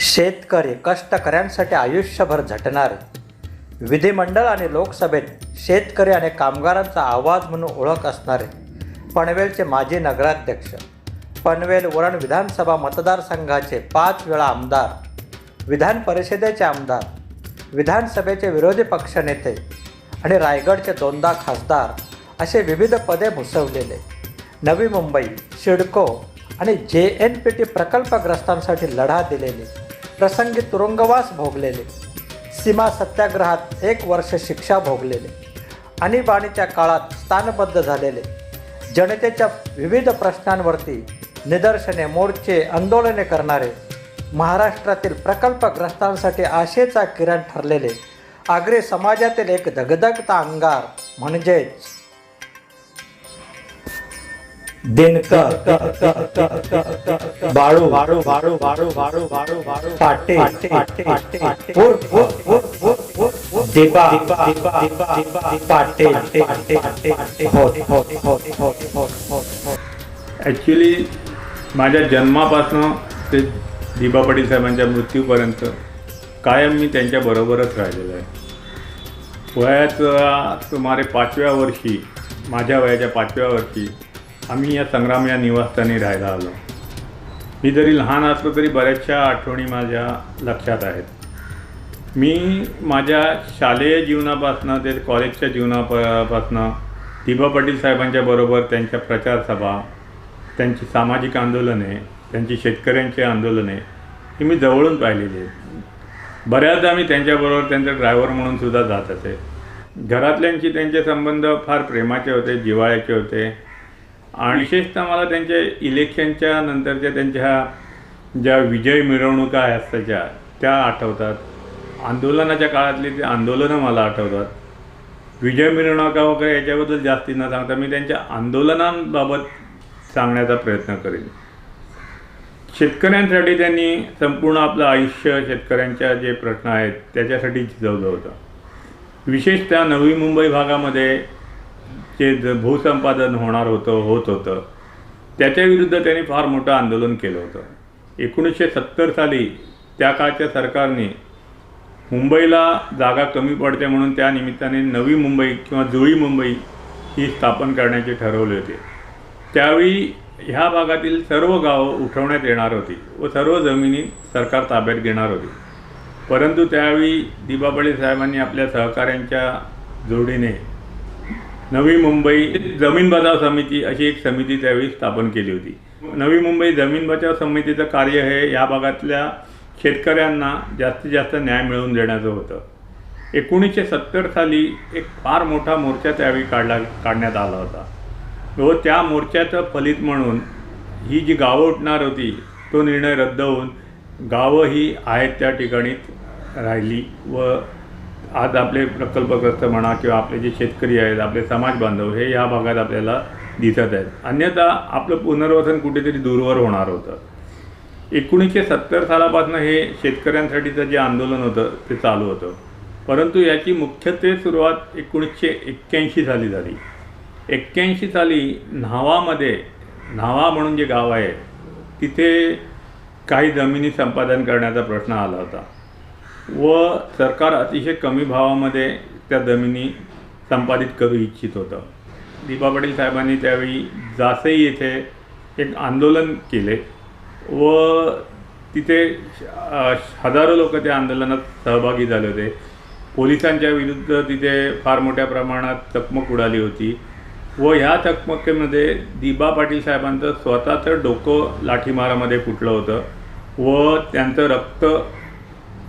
शेतकरी कष्टकऱ्यांसाठी आयुष्यभर झटणारे, विधिमंडळ आणि लोकसभेत शेतकरी आणि कामगारांचा आवाज म्हणून ओळख असणारे पनवेलचे माजी नगराध्यक्ष, पनवेल उरण विधानसभा मतदारसंघाचे 5 वेळा आमदार, विधान परिषदेचे आमदार, विधानसभेचे विरोधी पक्षनेते आणि रायगडचे 2दा खासदार असे विविध पदे भूषवलेले, नवी मुंबई, सिडको आणि JNPT प्रकल्पग्रस्तांसाठी लढा दिलेले, प्रसंगी तुरुंगवास भोगलेले, सीमा सत्याग्रहात 1 वर्ष शिक्षा भोगलेले, आणीबाणीच्या काळात स्थानबद्ध झालेले, जनतेच्या विविध प्रश्नांवरती निदर्शने, मोर्चे, आंदोलने करणारे, महाराष्ट्रातील प्रकल्पग्रस्तांसाठी आशेचा किरण ठरलेले आगरी समाजातील एक धगधगता अंगार म्हणजेच दिनकर बाळू पाटील दीपा पाटील. ॲक्च्युली माझ्या जन्मापासून ते दिबा पाटील साहेबांच्या मृत्यूपर्यंत कायम मी त्यांच्याबरोबरच राहिलेलो आहे. वयाच्या सुमारे 5व्या वर्षी, माझ्या वयाच्या 5व्या वर्षी आम्ही या संग्राम या निवासस्थानी राहायला आलो. मी जरी लहान असलो तरी बऱ्याचशा आठवणी माझ्या लक्षात आहेत. मी माझ्या शालेय जीवनापासून ते कॉलेजच्या जीवनापासून दिबा पाटील साहेबांच्या बरोबर त्यांच्या प्रचारसभा, त्यांची सामाजिक आंदोलने, त्यांची शेतकऱ्यांची आंदोलने ही मी जवळून पाहिलेली आहेत. बऱ्याचदा मी त्यांच्याबरोबर त्यांचा ड्रायव्हर म्हणून सुद्धा जात असे. घरातल्यांशी त्यांचे संबंध फार प्रेमाचे होते, जिव्हाळ्याचे होते आणि विशेषतः मला त्यांच्या इलेक्शनच्या नंतरच्या त्यांच्या ज्या विजय मिरवणुका असायच्या त्या आठवतात. आंदोलनाच्या काळातली ते आंदोलनं मला आठवतात. विजय मिरवणुका वगैरे याच्याबद्दल जास्ती न सांगता मी त्यांच्या आंदोलनांबाबत सांगण्याचा प्रयत्न करेन. शेतकऱ्यांसाठी त्यांनी संपूर्ण आपलं आयुष्य शेतकऱ्यांच्या जे प्रश्न आहेत त्याच्यासाठी झिजवलं होतं. विशेषतः नवी मुंबई भागामध्ये जे भूसंपादन होत होतं त्याच्याविरुद्ध त्यांनी फार मोठं आंदोलन केलं होतं. 1970 साली त्या काळच्या सरकारने मुंबईला जागा कमी पडते म्हणून त्या निमित्ताने नवी मुंबई किंवा जुळी मुंबई ही स्थापन करण्याचे ठरवले होते. त्यावेळी ह्या भागातील सर्व गावं उठवण्यात येणार होती व सर्व जमिनी सरकार ताब्यात घेणार होती. परंतु त्यावेळी दिबा पाटील साहेबांनी आपल्या सहकाऱ्यांच्या जोडीने नवी मुंबई जमीन बचाव समिती अशी एक समिती त्यावेळी स्थापन केली होती. नवी मुंबई जमीन बचाव समितीचं कार्य हे या भागातल्या शेतकऱ्यांना जास्तीत जास्त न्याय मिळवून देण्याचं होतं. 1970 साली एक फार मोठा मोर्चा त्यावेळी काढण्यात आला होता व त्या मोर्चाचं फलित म्हणून ही जी गावं उठणार होती तो निर्णय रद्द होऊन गावं ही आहेत त्या ठिकाणी राहिली व आज आपले प्रकल्पग्रस्त म्हणा किंवा आपले जे शेतकरी आहेत, आपले समाज बांधव हे या भागात आपल्याला दिसत आहेत. अन्यथा आपलं पुनर्वसन कुठेतरी दूरवर होणार होतं. 1970 सालापासून हे शेतकऱ्यांसाठीचं जे आंदोलन होतं ते चालू होतं. परंतु याची मुख्यत्वे सुरुवात 1981 साली झाली. 81 साली न्हावा म्हणून जे गाव आहे तिथे काही जमिनी संपादन करण्याचा प्रश्न आला होता व सरकार अतिशय कमी भावामध्ये त्या जमिनी संपादित करू इच्छित होतं. दिबा पाटील साहेबांनी त्यावेळी जासई येथे एक आंदोलन केले व तिथे हजारो लोक त्या आंदोलनात सहभागी झाले होते. पोलिसांच्या विरुद्ध तिथे फार मोठ्या प्रमाणात चकमक उडाली होती व ह्या चकमकीमध्ये दिबा पाटील साहेबांचं स्वतःचं डोकं लाठीमारामध्ये फुटलं होतं व त्यांचं रक्त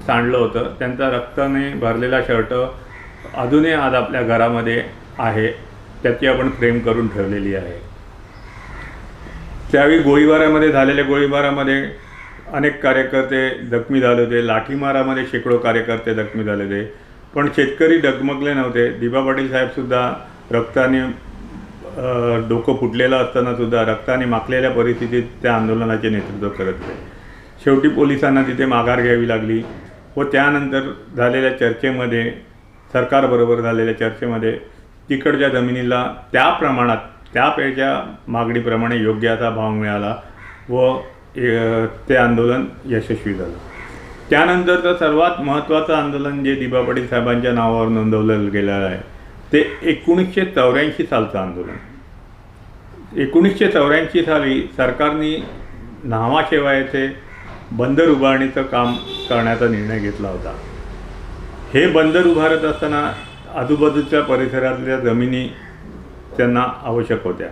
सांडलं होतं. त्यांचा रक्ताने भरलेला शर्ट अजूनही आज आपल्या घरामध्ये आहे, त्याची आपण फ्रेम करून ठेवलेली आहे. त्यावेळी झालेल्या गोळीबारामध्ये अनेक कार्यकर्ते जखमी झाले होते. लाठीमारामध्ये शेकडो कार्यकर्ते जखमी झाले होते. पण शेतकरी डगमगले नव्हते. दिबा पाटील साहेबसुद्धा रक्ताने डोकं फुटलेलं असतानासुद्धा रक्ताने माखलेल्या परिस्थितीत त्या आंदोलनाचे नेतृत्व करत होते. शेवटी पोलिसांना तिथे माघार घ्यावी लागली व त्यानंतर झालेल्या चर्चेमध्ये, सरकारबरोबर झालेल्या चर्चेमध्ये तिकडच्या जमिनीला त्या प्रमाणात, त्यापेक्षा मागणीप्रमाणे योग्य असा भाव मिळाला व ते आंदोलन यशस्वी झालं. त्यानंतरचं सर्वात महत्त्वाचं आंदोलन जे दिबा पाटील साहेबांच्या नावावर नोंदवलं गेलेलं आहे ते 1984 सालचं आंदोलन. 1984 साली सरकारने न्हावाशेवा येथे बंदर उभारणीचं काम करण्याचा निर्णय घेतला होता. हे बंदर उभारत असताना आजूबाजूच्या परिसरातल्या जमिनी त्यांना आवश्यक होत्या.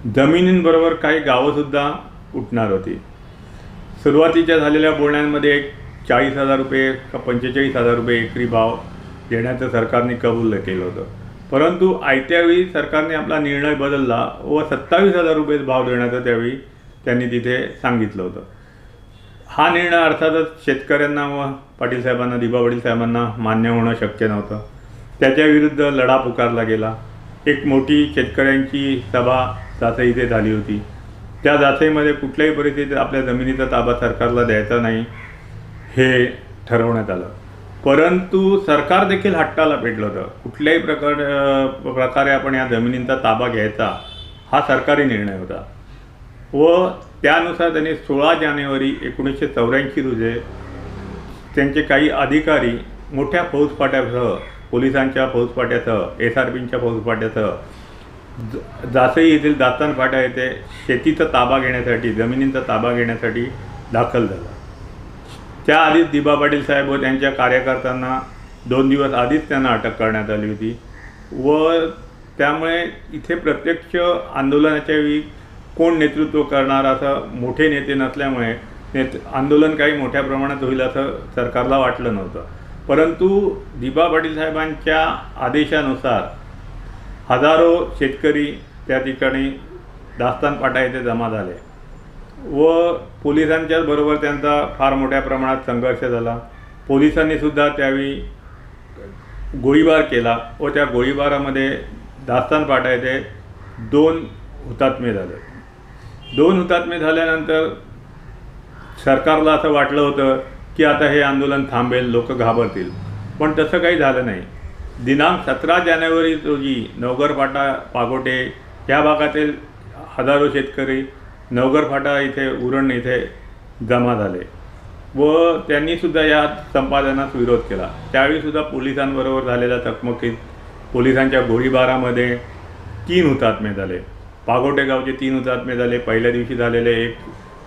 जमिनींबरोबर काही गावंसुद्धा उठणार होती. सुरुवातीच्या झालेल्या बोलण्यांमध्ये 40,000 रुपये का 45,000 रुपये एकरी भाव देण्याचं सरकारने कबूल केलं होतं. परंतु आयत्या वेळी सरकारने आपला निर्णय बदलला व 27,000 रुपये भाव देण्याचं त्यावेळी त्यांनी तिथे सांगितलं होतं. हा निर्णय अर्थातच शेतकऱ्यांना व पाटील साहेबांना, दिबा पाटील साहेबांना मान्य होणं शक्य नव्हतं. त्याच्याविरुद्ध लढा पुकारला गेला. एक मोठी शेतकऱ्यांची सभा जाथई इथे झाली होती. त्या जाथईमध्ये कुठल्याही परिस्थितीत आपल्या जमिनीचा ताबा सरकारला द्यायचा नाही हे ठरवण्यात आलं. परंतु सरकार देखील हट्टाला पेटलं होतं. कुठल्याही प्रकारे आपण या जमिनींचा ताबा घ्यायचा हा सरकारी निर्णय होता व त्यानुसार त्यांनी 16 जानेवारी 1984 रोजी त्यांचे काही अधिकारी मोठ्या फौजफाट्यासह, पोलिसांच्या फौजफाट्यासह, SRPच्या फौजफाट्यासह जासई येथील दास्तान फाटा येथे शेतीचा ताबा घेण्यासाठी, जमिनींचा ताबा घेण्यासाठी दाखल झाला. त्याआधीच दिबा पाटील साहेब व त्यांच्या कार्यकर्त्यांना 2 दिवस आधीच त्यांना अटक करण्यात आली होती व त्यामुळे इथे प्रत्यक्ष आंदोलनाच्या वेळी कोण नेतृत्व करणार असं मोठे नेते नसल्यामुळे आंदोलन काही मोठ्या प्रमाणात होईल असं सरकारला वाटलं नव्हतं. परंतु दिबा पाटील साहेबांच्या आदेशानुसार हजारो शेतकरी त्या ठिकाणी दास्तान फाटा येथे जमा झाले व पोलिसांच्या बरोबर त्यांचा फार मोठ्या प्रमाणात संघर्ष झाला. पोलिसांनीसुद्धा त्यावेळी गोळीबार केला व त्या गोळीबारामध्ये दास्तान फाटा येथे 2 हुतात्मे झाले. 2 हुतात्मे झाल्यानंतर सरकारला असं वाटलं होतं की आता हे आंदोलन थांबेल, लोक घाबरतील, पण तसं काही झालं नाही. दिनांक 17 जानेवारी रोजी नवघर फाटा, पागोटे या भागातील हजारो शेतकरी नवघर फाटा इथे, उरण इथे जमा झाले व त्यांनीसुद्धा या संपादनास विरोध केला. त्यावेळीसुद्धा पोलिसांबरोबर झालेल्या चकमकीत, पोलिसांच्या गोळीबारामध्ये 3 हुतात्मे झाले. पागोटे गावचे 3 हुतात्मे झाले. पहिल्या दिवशी झालेले एक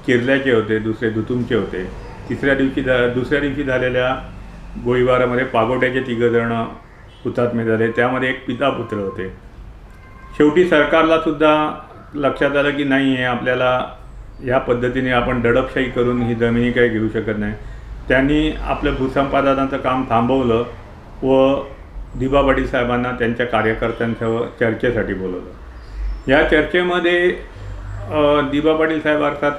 किर्ल्याचे होते, दुसरे दुतुमचे होते. दुसऱ्या दिवशी झालेल्या गोळीबारामध्ये पागोट्याचे 3 जण हुतात्मे झाले. त्यामध्ये एक पिता पुत्र होते. शेवटी सरकारलासुद्धा लक्षात आलं की नाही, हे आपल्याला या पद्धतीने आपण दडपशाही करून ही जमिनी काही घेऊ शकत नाही. त्यांनी आपलं भूसंपादनाचं काम थांबवलं व दिबा पाटील साहेबांना त्यांच्या कार्यकर्त्यांसह चर्चेसाठी बोलवलं. या चर्चेमध्ये दिबा पाटील साहेब अर्थात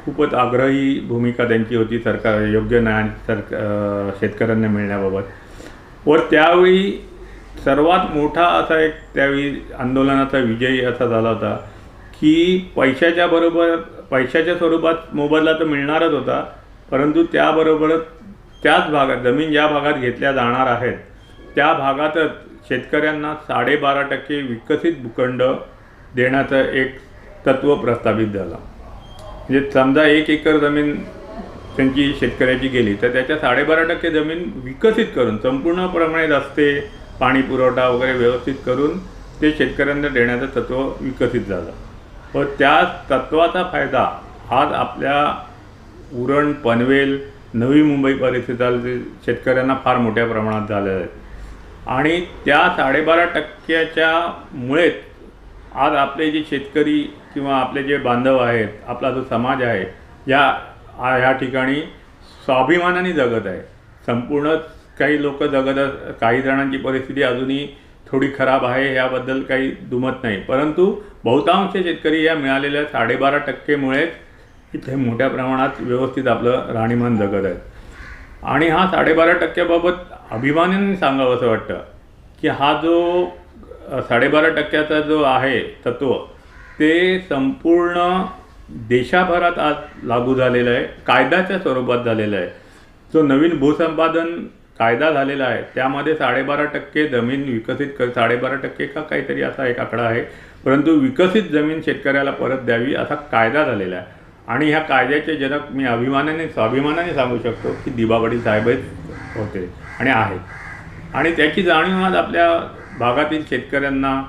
खूपच आग्रही भूमिका त्यांची होती सरकार योग्य न्याय शेतकऱ्यांना मिळण्याबाबत व त्यावेळी सर्वात मोठा असा एक त्यावेळी आंदोलनाचा विजय असा झाला होता की पैशाच्या स्वरूपात मोबदला तर मिळणारच होता, परंतु त्याबरोबरच त्याच भागात, जमीन ज्या भागात घेतल्या जाणार आहेत त्या भागातच शेतकऱ्यांना 12.5% विकसित भूखंड देण्याचं एक तत्त्व प्रस्तावित झालं. म्हणजे समजा 1 एकर जमीन त्यांची शेतकऱ्याची गेली तर त्याच्या 12.5% जमीन विकसित करून, संपूर्णप्रमाणे रस्ते, पाणी पुरवठा वगैरे व्यवस्थित करून ते शेतकऱ्यांना देण्याचं तत्त्व विकसित झालं व त्या तत्त्वाचा फायदा आज आपल्या उरण, पनवेल, नवी मुंबई परिसरातील शेतकऱ्यांना फार मोठ्या प्रमाणात झालेला आहे. आणि त्या 12.5%च्या मुळेच आज आपले जे शेतकरी किंवा आपले जे बांधव आहेत, आपला जो समाज आहे, ह्या ठिकाणी स्वाभिमानाने जगत आहे. संपूर्ण काही लोक जगत, काही जणांची परिस्थिती अजूनही थोडी खराब आहे, याबद्दल काही दुमत नाही, परंतु बहुतांश शेतकरी या मिळालेल्या 12.5%मुळेच इथे मोठ्या प्रमाणात व्यवस्थित आपलं राहणीमान जगत आहेत. आणि हा 12.5%बाबत अभिमानाने सांगावं असं वाटतं की हा जो 12.5%चा जो आहे तत्त्व ते संपूर्ण देशाभरात आज लागू झालेलं आहे, कायद्याच्या स्वरूपात झालेलं आहे. जो नवीन भूसंपादन कायदा झालेला आहे त्यामध्ये 12.5% जमीन विकसित 12.5% का काहीतरी असा एक आकडा आहे, परंतु विकसित जमीन शेतकऱ्याला परत द्यावी असा कायदा झालेला आहे. आणि ह्या कायद्याचे जनक मी स्वाभिमानाने सांगू शकतो की दिबा पाटील साहेबच होते आणि आहेत. आणि त्याची जाणीव आज आपल्या भागातील शेतकऱ्यांना,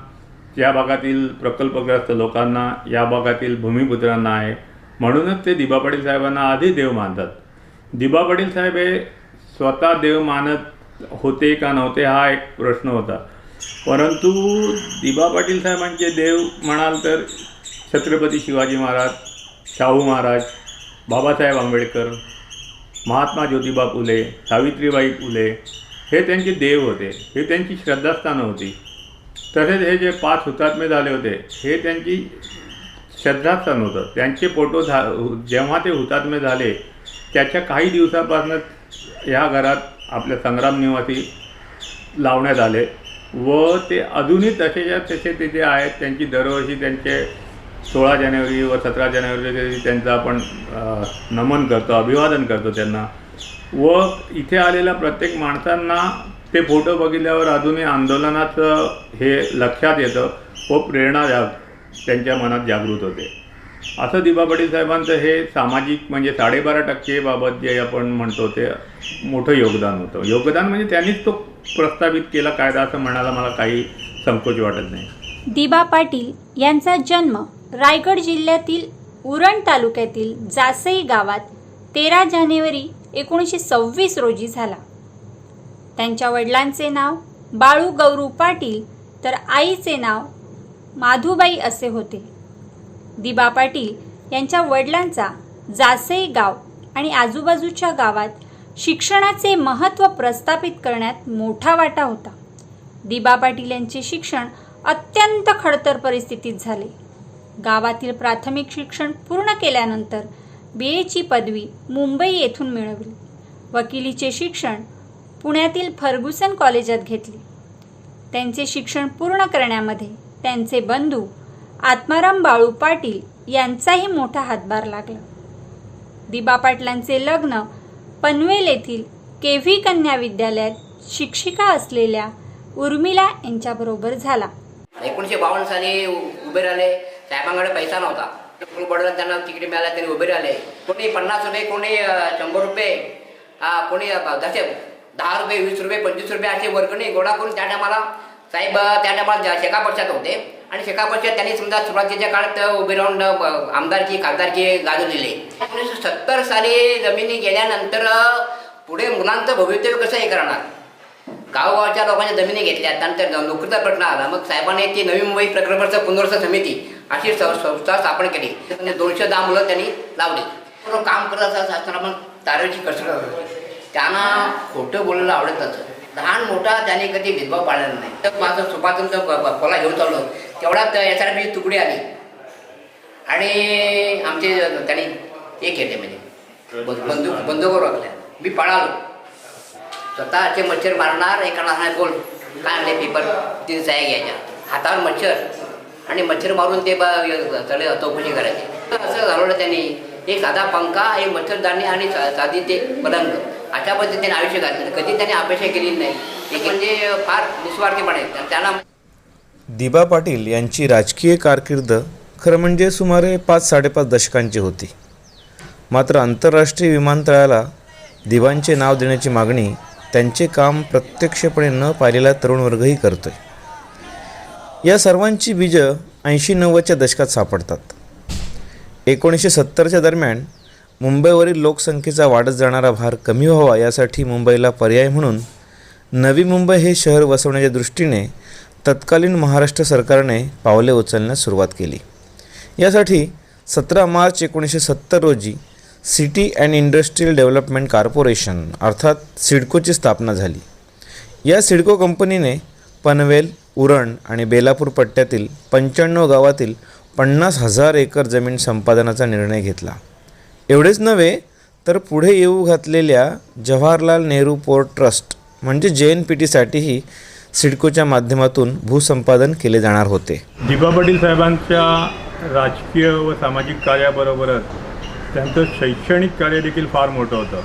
या भागातील प्रकल्पग्रस्त लोकांना, या भागातील भूमिपुत्रांना आहे. म्हणूनच ते दिबा पाटील साहेबांना आधी देव मानतात. दिबा पाटील साहेब हे स्वतः देव मानत होते का नव्हते हा एक प्रश्न होता. परंतु दिबा पाटील साहेबांचे देव म्हणाल तर छत्रपती शिवाजी महाराज, शाहू महाराज, बाबासाहेब आंबेडकर, महात्मा ज्योतिबा फुले, सावित्रीबाई फुले हे त्यांचे देव होते, हे त्यांची श्रद्धास्थानं होती. तसेच हे जे 5 हुतात्मे झाले होते हे त्यांची श्रद्धास्थान होतं. त्यांचे फोटो जेव्हा ते हुतात्मे झाले त्याच्या काही दिवसापासूनच ह्या घरात आपल्या संग्राम निवासी लावण्यात आले व ते अजूनही तसेच्या तसे तिथे आहेत. त्यांची दरवर्षी त्यांचे 16 जानेवारी व 17 जानेवारी त्यांचं आपण नमन करतो, अभिवादन करतो त्यांना. व इथे आलेल्या प्रत्येक माणसांना ते फोटो बघितल्यावर अजूनही आंदोलनाचं हे लक्षात येतं व प्रेरणा त्यांच्या मनात जागृत होते. असं दिबा पाटील साहेबांचं हे सामाजिक म्हणजे 12.5% बाबत जे आपण म्हणतो ते मोठं योगदान होतं. योगदान म्हणजे त्यांनीच तो प्रस्तावित केला कायदा असं म्हणायला मला काही संकोच वाटत नाही. दिबा पाटील यांचा जन्म रायगड जिल्ह्यातील उरण तालुक्यातील जासई गावात 13 जानेवारी 1926 रोजी झाला. त्यांच्या वडिलांचे नाव बाळू गौरू पाटील तर आईचे नाव माधुबाई असे होते. दिबा पाटील यांच्या वडिलांचा जासई गाव आणि आजूबाजूच्या गावात शिक्षणाचे महत्त्व प्रस्थापित करण्यात मोठा वाटा होता. दिबा पाटील यांचे शिक्षण अत्यंत खडतर परिस्थितीत झाले. गावातील प्राथमिक शिक्षण पूर्ण केल्यानंतर BAची पदवी मुंबई येथून मिळवली. वकिलीचे शिक्षण पुण्यातील फर्ग्युसन कॉलेजात घेतले. त्यांचे शिक्षण पूर्ण करण्यामध्ये त्यांचे बंधू आत्माराम बाळू पाटील यांचाही मोठा हातभार लागला. दिबा पाटलांचे लग्न पनवेल येथील KV कन्या विद्यालयात शिक्षिका असलेल्या उर्मिला यांच्याबरोबर झाला. 1952 साली उभे राहिले. साहेबांकडे पैसा नव्हता. पडला त्यांना तिकीट मिळाला, त्यांनी उभे राहिले. कोणी 50 रुपये, कोणी 100 रुपये, कोणी 10 रुपये, 20 रुपये, 25 रुपये असे वर्गणी गोळा करून त्या टायमाला साहेब त्या टायमाला शेका पक्षात होते. आणि शेका पक्षात त्यांनी समजा सुरुवातीच्या काळात उभे राहून आमदारकी खासदारकी गाजवलेले. 1970 साली जमिनी गेल्यानंतर पुढे मुलांचं भवितव्य कसं हे करणार. गावगावच्या लोकांच्या जमिनी घेतल्या, त्यानंतर नोकरीचा प्रश्न आला. मग साहेबांनी ती नवी मुंबई प्रकल्प पुनर्वसन समिती अशी संस्था स्थापन केली. 210 मुलं त्यांनी लावली. काम करत असताना पण तारेची कसरत, त्यांना खोटं बोलायला आवडत नसतं. लहान मोठा त्याने कधी भेदभाव पाळलेला नाही. तर माझं सुपाचं खोला घेऊन चाललो तेवढ्यात SRPची तुकडी आली आणि आमचे त्यांनी हे केले म्हणजे बंदूक राखल्या. मी पळालो. स्वतःचे मच्छर मारणार एकाला बोल काय आणले पेपर 3 सह्या घ्यायच्या, हातावर मच्छर आणि मच्छर मारून ते सगळे चौकशी करायची. असं घालवलं त्यांनी. एक साधा पंखा, एक मच्छरदाणी आणि साधी ते पलंग अशा पद्धतीने आयुष्य घातलं. कधी त्यांनी अपेक्षा केली नाही. एक म्हणजे फार निस्वार्थीपणे त्यांना. दिबा पाटील यांची राजकीय कारकीर्द खरं म्हणजे सुमारे 5-5.5 दशकांची होती. मात्र आंतरराष्ट्रीय विमानतळाला दिबांचे नाव देण्याची मागणी त्यांचे काम प्रत्यक्षपणे न पाहिलेला तरुण वर्गही करतोय. या सर्वांची बीजं 80-90च्या दशकात सापडतात. 1970च्या दरम्यान मुंबईवरील लोकसंख्येचा वाढत जाणारा भार कमी व्हावा यासाठी मुंबईला पर्याय म्हणून नवी मुंबई हे शहर वसवण्याच्या दृष्टीने तत्कालीन महाराष्ट्र सरकारने पावले उचलण्यास सुरुवात केली. यासाठी 17 मार्च 1970 रोजी city and industrial development corporation अर्थात सिडकोची स्थापना झाली. या सिडको कंपनीने पनवेल, उरण आणि बेलापूर पट्ट्यातील 95 गावातील 50,000 एकर जमीन संपादनाचा निर्णय घेतला. एवढेच नव्हे तर पुढे येऊ घातलेल्या जवाहरलाल नेहरू पोर्ट ट्रस्ट म्हणजे JNPTसाठीही सिडकोच्या माध्यमातून भूसंपादन केले जाणार होते. दिबा पाटील साहेबांच्या राजकीय व सामाजिक कार्याबरोबरच त्यांचं शैक्षणिक कार्य देखील फार मोठं होतं.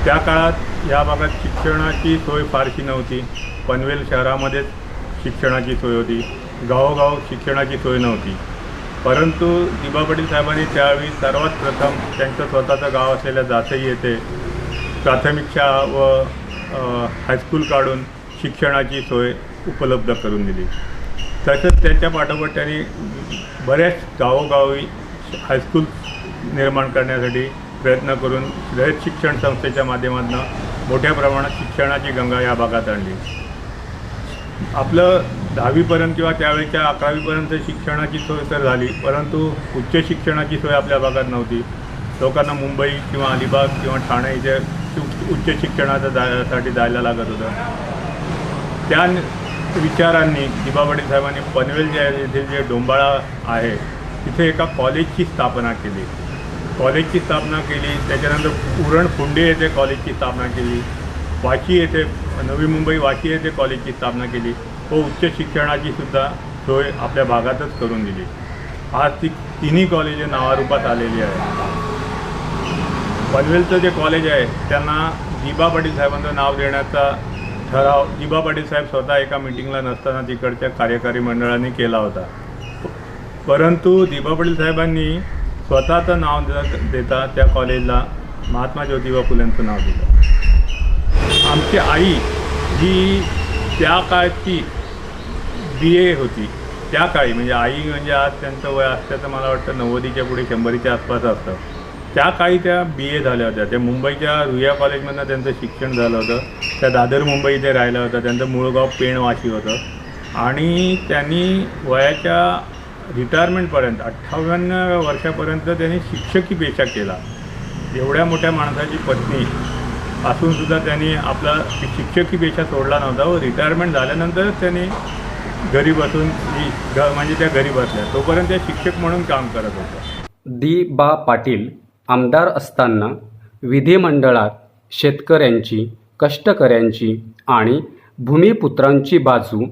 त्या काळात या भागात शिक्षणाची सोय फारशी नव्हती. पनवेल शहरामध्येच शिक्षणाची सोय होती, गावोगाव शिक्षणाची सोय नव्हती. परंतु दिबा पाटील साहेबांनी त्यावेळी सर्वात प्रथम त्यांचं स्वतःचं गाव असलेल्या जासई येथे प्राथमिक शाळा व हायस्कूल काढून शिक्षणाची सोय उपलब्ध करून दिली. तसंच त्याच्या पाठोपाठ त्यांनी बऱ्याच गावोगावी हायस्कूल निर्माण करण्यासाठी प्रयत्न करून रयत शिक्षण संस्थेच्या माध्यमातून मोठ्या प्रमाणात शिक्षणाची गंगा या भागात आणली. आपलं 10वीपर्यंत किंवा त्यावेळेच्या 11वीपर्यंत शिक्षणाची सोय तर झाली, परंतु उच्च शिक्षणाची सोय आपल्या भागात नव्हती. लोकांना मुंबई किंवा अलिबाग किंवा ठाणे इथे उच्च शिक्षणासाठी जायला लागत होतं. त्या विचारांनी दिबा पाटील साहेबांनी पनवेल येथील जे डोंबाळा आहे तिथे एका कॉलेजची स्थापना केली. त्याच्यानंतर उरण फुंडे येथे कॉलेजची स्थापना केली. वाशी येथे नवी मुंबई वाशी येथे कॉलेजची स्थापना केली व उच्च शिक्षणाची सुद्धा सोय आपल्या भागातच करून दिली. आज ती तिन्ही कॉलेजे नावारूपात आलेली आहे. पनवेलचं जे कॉलेज आहे त्यांना दिबा पाटील साहेबांचं नाव देण्याचा ठराव दिबा पाटील साहेब स्वतः एका मिटिंगला नसताना तिकडच्या कार्यकारी मंडळाने केला होता. परंतु दिबा पाटील साहेबांनी स्वतःचं नाव देता त्या कॉलेजला महात्मा ज्योतिबा फुलेंचं नाव दिलं. आमची आई ही त्या काळची BA होती. त्या काळी म्हणजे आई म्हणजे आज त्यांचं वय असतं तर मला वाटतं 90च्या पुढे 100च्या आसपास असतं. त्या काळी त्या BA झाल्या होत्या. त्या मुंबईच्या रुईया कॉलेजमधनं त्यांचं शिक्षण झालं होतं. त्या दादर मुंबई इथे राहिलं होतं. त्यांचं मूळ गाव पेण वाशी होतं आणि त्यांनी वयाच्या रिटायरमेंटपर्यंत 58 वर्षापर्यंत त्यांनी शिक्षकी पेशा केला. एवढ्या मोठ्या माणसाची पत्नी असूनसुद्धा त्यांनी आपला शिक्षकी पेशा सोडला नव्हता व रिटायरमेंट झाल्यानंतरच त्यांनी घरी बसून म्हणजे त्या घरी बसल्या. तोपर्यंत त्या शिक्षक म्हणून काम करत होत्या. दिबा पाटील आमदार असताना विधिमंडळात शेतकऱ्यांची, कष्टकऱ्यांची आणि भूमिपुत्रांची बाजू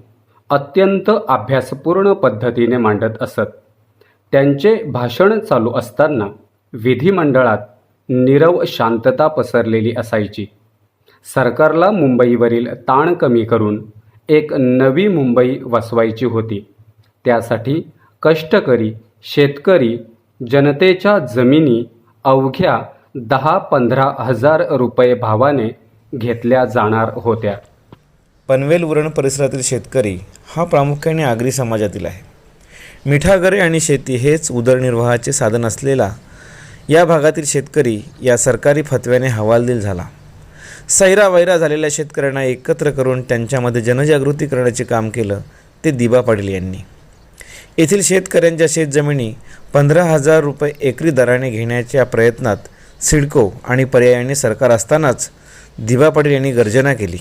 अत्यंत अभ्यासपूर्ण पद्धतीने मांडत असत. त्यांचे भाषण चालू असताना विधिमंडळात नीरव शांतता पसरलेली असायची. सरकारला मुंबईवरील ताण कमी करून एक नवी मुंबई वसवायची होती. त्यासाठी कष्टकरी, शेतकरी, जनतेच्या जमिनी अवघ्या 10-15 हजार रुपये भावाने घेतल्या जाणार होत्या. पनवेल उरण परिसरातील शेतकरी हा प्रामुख्याने आगरी समाजातील आहे. मिठागरे आणि शेती हेच उदरनिर्वाहाचे साधन असलेला या भागातील शेतकरी या सरकारी फतव्याने हवालदिल झाला. सैरावैरा झालेल्या शेतकऱ्यांना एकत्र करून त्यांच्यामध्ये जनजागृती करण्याचे काम केलं ते दिबा पाटील यांनी. येथील शेतकऱ्यांच्या शेतजमिनी 15,000 रुपये एकरी दराने घेण्याच्या प्रयत्नात सिडको आणि पर्यायाने सरकार असतानाच दिबा पाटील यांनी गर्जना केली.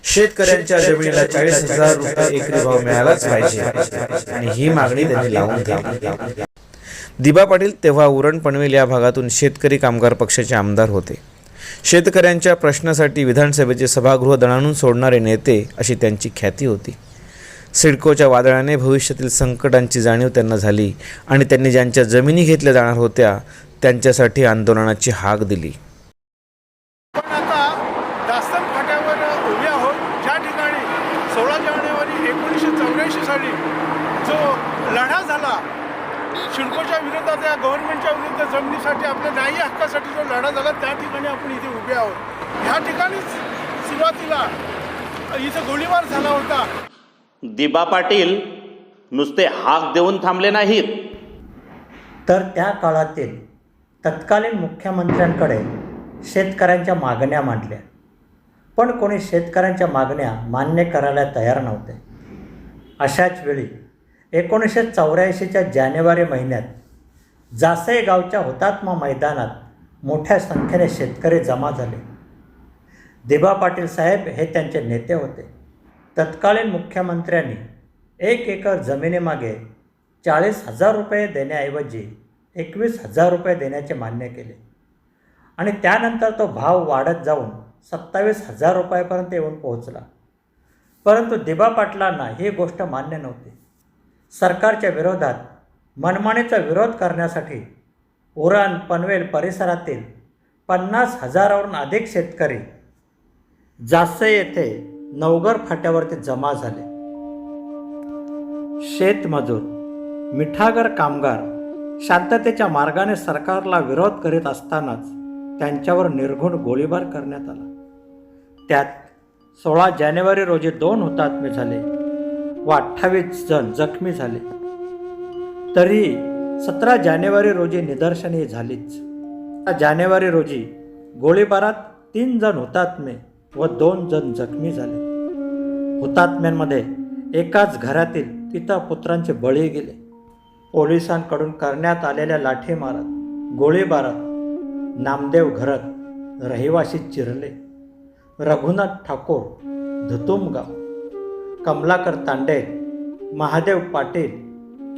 शेतकऱ्यांच्या जमिनीला 40,000 रुपये एकरी भाव मिळालाच पाहिजे आणि ही मागणी त्यांनी लावून धरली. दिबा पाटील तेव्हा उरण पनवेल या भागातून शेतकरी कामगार पक्षाचे आमदार होते. शेतकऱ्यांच्या प्रश्नासाठी विधानसभेचे सभागृह दणाणून सोडणारे नेते अशी त्यांची ख्याती होती. सिडकोच्या वादळाने भविष्यातील संकटांची जाणीव त्यांना झाली आणि त्यांनी ज्यांच्या जमिनी घेतल्या जाणार होत्या त्यांच्यासाठी आंदोलनाची हाक दिली. पण आता दास्तन फाट्यावर उभे आहोत, ज्या ठिकाणी 16 जानेवारी 1984 साली जो लढा झाला सिडकोच्या विरोधात, या गव्हर्नमेंटच्या विरुद्ध जमिनीसाठी, आपल्या न्यायी हक्कासाठी जो लढा झाला त्या ठिकाणी आपण इथे उभे आहोत. ह्या ठिकाणीच सुरुवातीला इथं गोळीबार झाला होता. दिबा पाटील नुसते हाक देऊन थांबले नाहीत, तर त्या काळातील तत्कालीन मुख्यमंत्र्यांकडे शेतकऱ्यांच्या मागण्या मांडल्या, पण कोणी शेतकऱ्यांच्या मागण्या मान्य करायला तयार नव्हते. अशाच वेळी 1984च्या जानेवारी महिन्यात जासई गावच्या हुतात्मा मैदानात मोठ्या संख्येने शेतकरी जमा झाले. दिबा पाटील साहेब हे त्यांचे नेते होते. तत्कालीन मुख्यमंत्र्यांनी 1 एकर जमिनीमागे 40,000 रुपये देण्याऐवजी 21,000 रुपये देण्याचे मान्य केले आणि त्यानंतर तो भाव वाढत जाऊन 27,000 रुपयापर्यंत येऊन पोहोचला. परंतु दिबा पाटलांना ही गोष्ट मान्य नव्हती. सरकारच्या विरोधात मनमानीचा विरोध करण्यासाठी उरण पनवेल परिसरातील 50,000हून अधिक शेतकरी जासई येथे नवघर फाट्यावरती जमा झाले. शेतमजूर, मिठागर कामगार शांततेच्या मार्गाने सरकारला विरोध करीत असतानाच त्यांच्यावर निर्घुण गोळीबार करण्यात आला. त्यात 16 जानेवारी रोजी 2 हुतात्मे झाले व 28 जण जखमी झाले. तरीही 17 जानेवारी रोजी निदर्शने झालीच. 17 जानेवारी रोजी गोळीबारात 3 जण हुतात्मे व 2 जण जखमी झाले. हुतात्म्यांमध्ये एकाच घरातील पिता पुत्रांचे बळी गेले. पोलिसांकडून करण्यात आलेल्या लाठीमारात, गोळीबारात नामदेव घरत रहिवासी चिरले, रघुनाथ ठाकूर धुतुमगाव, कमलाकर तांडे, महादेव पाटील,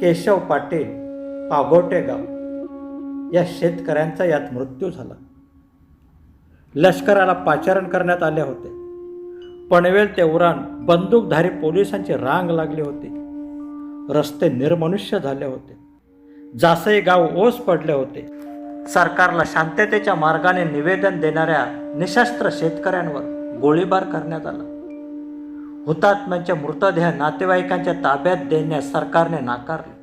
केशव पाटील पागोटेगाव या शेतकऱ्यांचा यात मृत्यू झाला. लष्कराला पाचारण करण्यात आले होते. पनवेल ते उरण बंदूकधारी पोलिसांची रांग लागली होती. रस्ते निर्मनुष्य झाले होते. जासई गाव ओस पडले होते. सरकारला शांततेच्या मार्गाने निवेदन देणाऱ्या निशस्त्र शेतकऱ्यांवर गोळीबार करण्यात आला. हुतात्म्यांचे मृतदेह नातेवाईकांच्या ताब्यात देण्यास सरकारने नाकारले.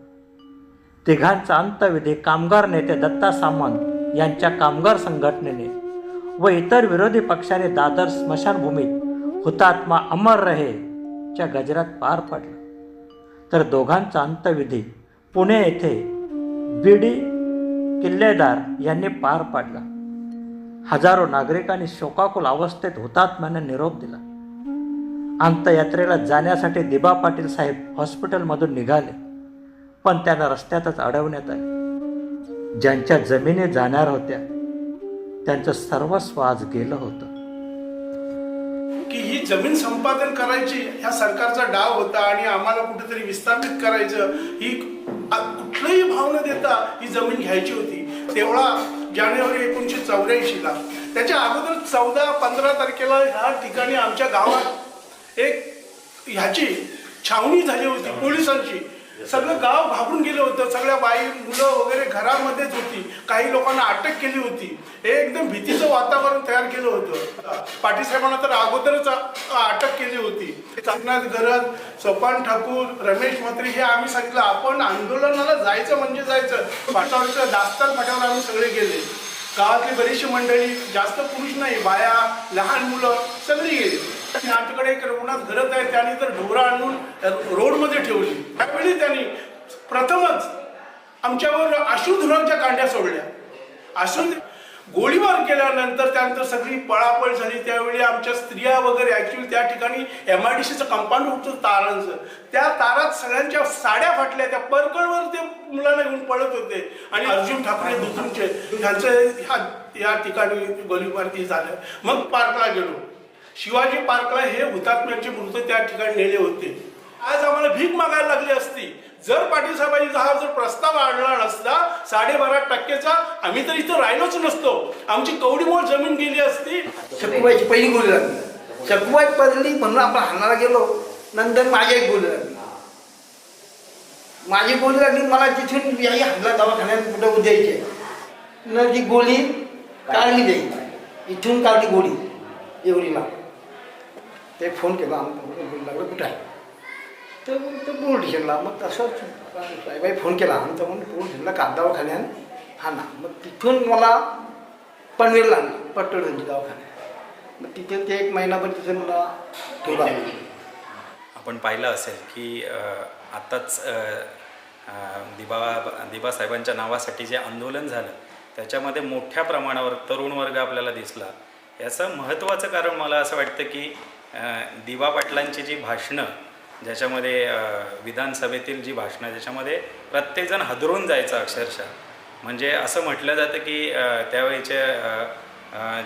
तिघांचा अंत्यविधी कामगार नेते दत्ता सामंत यांच्या कामगार संघटनेने व इतर विरोधी पक्षाने दादर स्मशानभूमीत हुतात्मा अमर रहे च्या गजरात पार पडला. तर दोघांचा अंत्यविधी पुणे येथे बीडी किल्लेदार यांनी पार पाडला. हजारो नागरिकांनी शोकाकुल अवस्थेत हुतात्म्यांना निरोप दिला. अंत्ययात्रेला जाण्यासाठी दिबा पाटील साहेब हॉस्पिटलमधून निघाले, पण त्यांना रस्त्यातच अडवण्यात आले. ज्यांच्या जमिनी जाणार होत्या त्यांचं सर्वस्व आज गेलं होतं. की ही जमीन संपादन करायची ह्या सरकारचा डाव होता आणि आम्हाला कुठेतरी विस्थापित करायचं, ही कुठलंही भाव न देता ही जमीन घ्यायची होती. तेवढा जानेवारी 1984ला, त्याच्या अगोदर 14-15 तारखेला ह्या ठिकाणी आमच्या गावात एक ह्याची छावणी झाली होती पोलिसांची. सगळं गाव घाबरून गेलं होतं. सगळ्या बाई मुलं वगैरे घरामध्येच होती. काही लोकांना अटक केली होती. हे एकदम भीतीचं वातावरण तयार केलं होतं. पाटील साहेबांना तर अगोदरच अटक केली होती. एकनाथ गरज, सोपान ठाकूर, रमेश म्हात्रे हे आम्ही सांगितलं आपण आंदोलनाला जायचं म्हणजे जायचं. फाटावरच्या दास्तान फाट्यावर आम्ही सगळे गेले. गावातली बरीचशी मंडळी, जास्त पुरुष नाही, बाया, लहान मुलं सगळी गेली. आमच्याकडे एक रघुनाथ घरत आहे, त्यांनी तर ढोरा आणून रोडमध्ये ठेवली. त्यावेळी त्यांनी प्रथमच आमच्यावर अश्रुधुराच्या कांड्या सोडल्या. गोळीबार केल्यानंतर त्यानंतर सगळी पळापळ झाली. त्यावेळी आमच्या स्त्रिया वगैरे ॲक्च्युली त्या ठिकाणी MIDCचं कंपाऊंड होतं तारांचं, त्या तारात सगळ्यांच्या साड्या फाटल्या. त्या पर्कळवर ते मुलांना घेऊन पळत होते. आणि अर्जुन ठाकरे दुसरीचे त्यांचं या ठिकाणी गोळीबार झालं. मग पार्कला गेलो. शिवाजी पार्कला हे हुतात्म्यांचे मृत त्या ठिकाणी नेले होते. आज आम्हाला भीक मागायला लागली असती जर पाटील साहेबांनी हा जर प्रस्ताव आणला नसता 12.5%चा, आम्ही तर इथं राहिलोच नसतो. आमची कवडीमोल जमीन गेली असती. शकुबाईची पहिली गोळी लागली. शकुबाई पडली म्हणून आपण हाणायला गेलो. नंतर माझी एक गोळी लागली. माझी गोळी लागली. मला तिथून याही हाणला दवाखान्यात कुठं द्यायचे न, ती गोळी काढली द्यायची. इथून काढली गोळी एवढीला. ते फोन केला, गोळी लागलं कुठं आहे तर पोलीस स्टेशनला. मग तसंच साहेबाई फोन केला आमचा, म्हणून पोलीस स्टेशनला दवाखान्यात हा ना. मग तिथून मला पनवेलला आणलं, पट्टोळी दवाखान्यात. मग तिथे ते 1 महिनाभर तिथे मला ठेवला. आपण पाहिलं असेल की आत्ताच दिबा साहेबांच्या नावासाठी जे आंदोलन झालं त्याच्यामध्ये मोठ्या प्रमाणावर तरुण वर्ग आपल्याला दिसला. याचं महत्त्वाचं कारण मला असं वाटतं की दिबा पाटलांची जी भाषणं, ज्याच्यामध्ये विधानसभेतील जी भाषणं, ज्याच्यामध्ये प्रत्येकजण हादरून जायचं अक्षरशः. म्हणजे असं म्हटलं जातं की त्यावेळीचे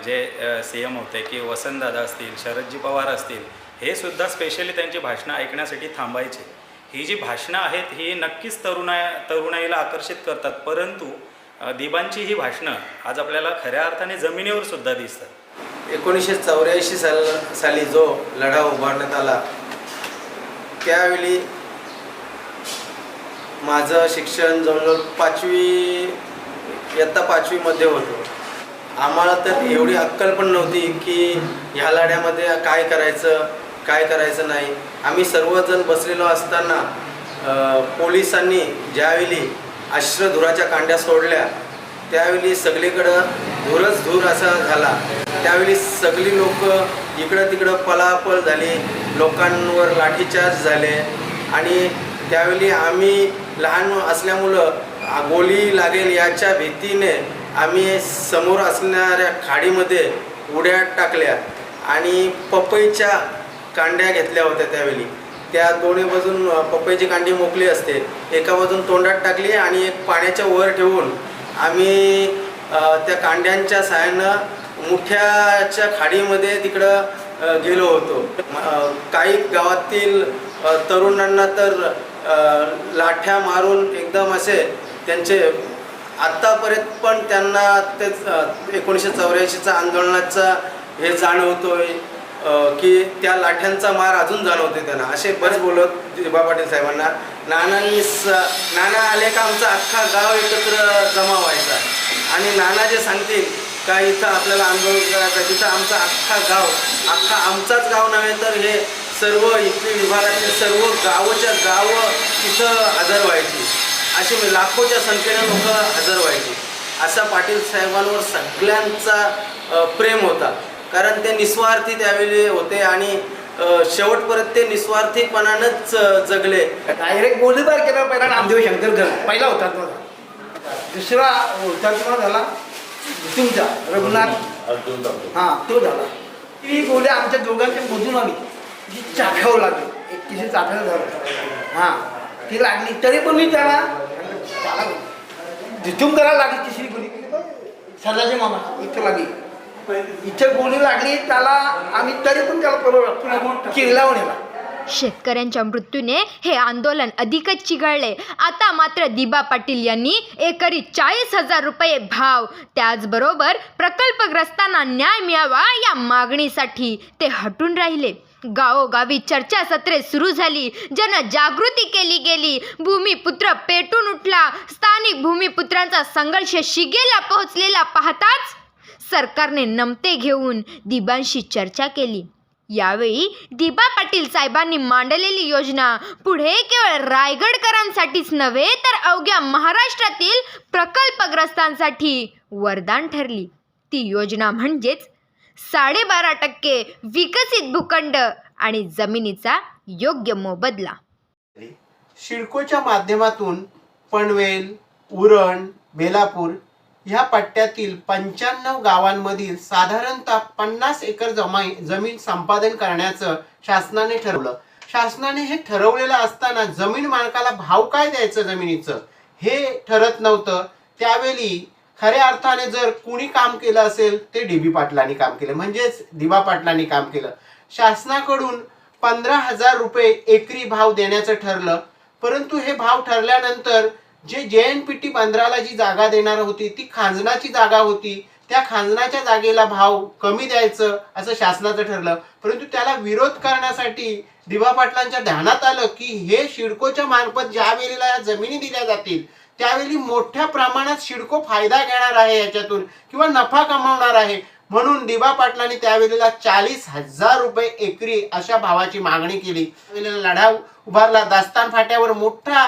जे CM होते की वसंतदादा असतील, शरदजी पवार असतील, हे सुद्धा स्पेशली त्यांची भाषणं ऐकण्यासाठी थांबायचे. ही जी भाषणं आहेत ही नक्कीच तरुणाईला आकर्षित करतात, परंतु दिबांची ही भाषणं आज आपल्याला खऱ्या अर्थाने जमिनीवर सुद्धा दिसतात. 1984 साली जो लढा उभारण्यात आला त्यावेळी माझं शिक्षण जवळजवळ इयत्ता 5वीमध्ये होतं. आम्हाला तर एवढी अक्कल पण नव्हती की ह्या लढ्यामध्ये काय करायचं नाही. आम्ही सर्वजण बसलेलो असताना पोलिसांनी ज्यावेळी अश्रधुराच्या कांड्या सोडल्या त्यावेळी सगळीकडं धूरच धूर असा झाला. त्यावेळी सगळी लोक इकडं तिकडं पलापल झाली, लोकांवर लाठीचार्ज झाले आणि त्यावेळी आम्ही लहान असल्यामुळं गोळी लागेल याच्या भीतीने आम्ही समोर असणाऱ्या खाडीमध्ये उड्या टाकल्या आणि पपईच्या कांड्या घेतल्या होत्या. त्यावेळी त्या दोन्ही बाजून पपईची कांडी मोकळी असते, एका बाजून तोंडात टाकली आणि एक पाण्याच्या वर ठेवून आम्ही त्या कांड्यांच्या साहाय्यानं मुठ्याच्या खाडीमध्ये तिकडं गेलो होतो. काही गावातील तरुणांना तर लाठ्या मारून एकदम असे त्यांचे आत्तापर्यंत पण त्यांना ते 1984च्या आंदोलनाचा हे जाणवतोय की त्या लाठ्यांचा मार अजून जाणवते त्यांना. असे बरेच बोलत दिबा पाटील साहेबांना. नाना आले का आमचा अख्खा गाव एकत्र जमा व्हायचा आणि नाना जे सांगतील का इथं आपल्याला आंदोलन करायचं, तिथं आमचा अख्खा आमचाच गाव नव्हे तर हे सर्व इथली विभागातील सर्व गावच्या तिथं हजर व्हायची. अशी लाखोच्या संख्येने लोक हजर व्हायची. असा पाटील साहेबांवर सगळ्यांचा प्रेम होता, कारण ते निस्वार्थी त्यावेळी होते आणि शेवटपर्यंत ते निस्वार्थीपणानंच जगले. डायरेक्ट गोळीबार केला पहिला नामदेव शंकरकर पहिला होता तो. दुसरा होता तो झाला तुमचा रघुनाथ, हां तो झाला. ती गोळी आमच्या दोघांच्या मोजून आली, जी चाफ्यावर लागली, 31 चाफ्यावर झालं. हां ती लागली तरी पण मी त्याला जिथून करायला लागली. तिसरी गोळी सरदारजी मामा इथं लागली, इथं गोळी लागली त्याला. आम्ही तरी पण त्याला किल्लावर नेला. शेतकऱ्यांच्या मृत्यूने हे आंदोलन अधिकच चिघळले. आता मात्र दिबा पाटील यांनी एकरी 40,000 रुपये भाव, त्याचबरोबर प्रकल्पग्रस्तांना न्याय मिळावा या मागणीसाठी ते हटून राहिले. गावोगावी चर्चासत्रे सुरू झाली, जनजागृती केली गेली, भूमिपुत्र पेटून उठला. स्थानिक भूमिपुत्रांचा संघर्ष शिगेला पोहोचलेला पाहताच सरकारने नमते घेऊन दिबांशी चर्चा केली. यावेळी दिबा पाटील साहेबांनी मांडलेली योजना पुढे केवळ रायगडकरांसाठीच नव्हे तर अवघ्या महाराष्ट्रातील प्रकल्पग्रस्तांसाठी वरदान ठरली. ती योजना म्हणजेच 12.5% विकसित भूखंड आणि जमिनीचा योग्य मोबदला. सिडकोच्या माध्यमातून पनवेल, उरण, बेलापूर ह्या पट्ट्यातील 95 गावांमधील साधारणतः 50 एकर जमीन संपादन करण्याचं शासनाने ठरवलं. शासनाने हे ठरवलेलं असताना जमीन मालकाला भाव काय द्यायचं जमिनीचं हे ठरत नव्हतं. त्यावेळी खऱ्या अर्थाने जर कुणी काम केलं असेल ते DB पाटलांनी काम केलं, म्हणजेच दिबा पाटलांनी काम केलं. शासनाकडून 15,000 रुपये एकरी भाव देण्याचं ठरलं. परंतु हे भाव ठरल्यानंतर जे JNPT बंदराला जी जागा देणार होती ती खाजणाची जागा होती. त्या खाजणाच्या जागेला भाव कमी द्यायचं असं शासनाचं ठरलं. परंतु त्याला विरोध करण्यासाठी दिबा पाटलांच्या ध्यानात आलं की हे सिडकोच्या मार्फत ज्या वेळेला या जमिनी दिल्या जातील त्यावेळी मोठ्या प्रमाणात सिडको फायदा घेणार आहे याच्यातून किंवा नफा कमावणार आहे. म्हणून दिबा पाटलांनी त्यावेळेला 40,000 रुपये एकरी अशा भावाची मागणी केली. लढा उभारला. दास्तान फाट्यावर मोठा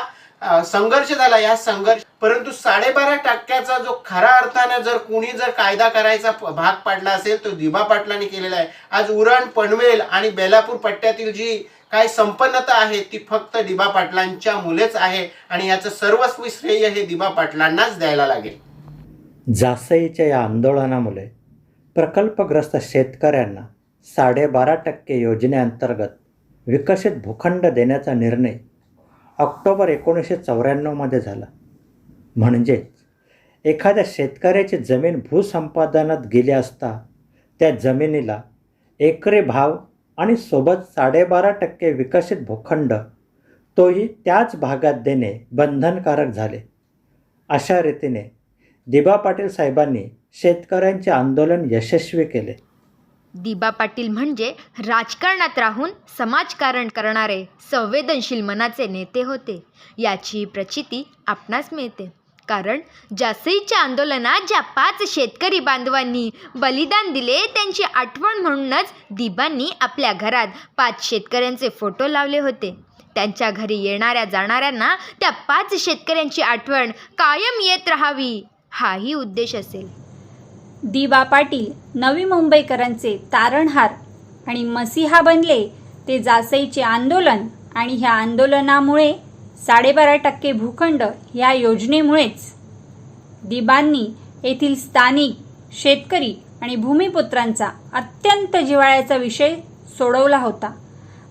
संघर्ष झाला. या संघर्ष परंतु 12.5%चा जो खऱ्या अर्थाने जर कुणी जर कायदा करायचा भाग पडला असेल तो दिबा पाटलांनी केलेला आहे. आज उरण, पनवेल आणि बेलापूर पट्ट्यातील जी काय संपन्नता आहे ती फक्त दिबा पाटलांच्या मुलेच आहे आणि याचं सर्वस्वी श्रेय हे दिबा पाटलांनाच द्यायला लागेल. जासईच्या या आंदोलनामुळे प्रकल्पग्रस्त शेतकऱ्यांना 12.5% योजनेअंतर्गत विकसित भूखंड देण्याचा निर्णय ऑक्टोबर 1994 झाला. म्हणजेच एखाद्या शेतकऱ्याची जमीन भूसंपादनात गेली असता त्या जमिनीला एकरी भाव आणि सोबत 12.5% विकसित भूखंड तोही त्याच भागात देणे बंधनकारक झाले. अशा रीतीने दिबा पाटील साहेबांनी शेतकऱ्यांचे आंदोलन यशस्वी केले. दिबा पाटील म्हणजे राजकारणात राहून समाजकारण करणारे संवेदनशील मनाचे नेते होते याची प्रचिती आपणास मिळते. कारण जासईच्या आंदोलनात ज्या 5 शेतकरी बांधवांनी बलिदान दिले त्यांची आठवण म्हणूनच दिबांनी आपल्या घरात 5 शेतकऱ्यांचे फोटो लावले होते. त्यांच्या घरी येणाऱ्या जाणाऱ्यांना त्या 5 शेतकऱ्यांची आठवण कायम येत राहावी, हाही उद्देश असेल. दिबा पाटील नवी मुंबईकरांचे तारणहार आणि मसीहा बनले ते जासईचे आंदोलन आणि ह्या आंदोलनामुळे 12.5% भूखंड ह्या योजनेमुळेच. दिबांनी येथील स्थानिक शेतकरी आणि भूमिपुत्रांचा अत्यंत जिव्हाळ्याचा विषय सोडवला होता.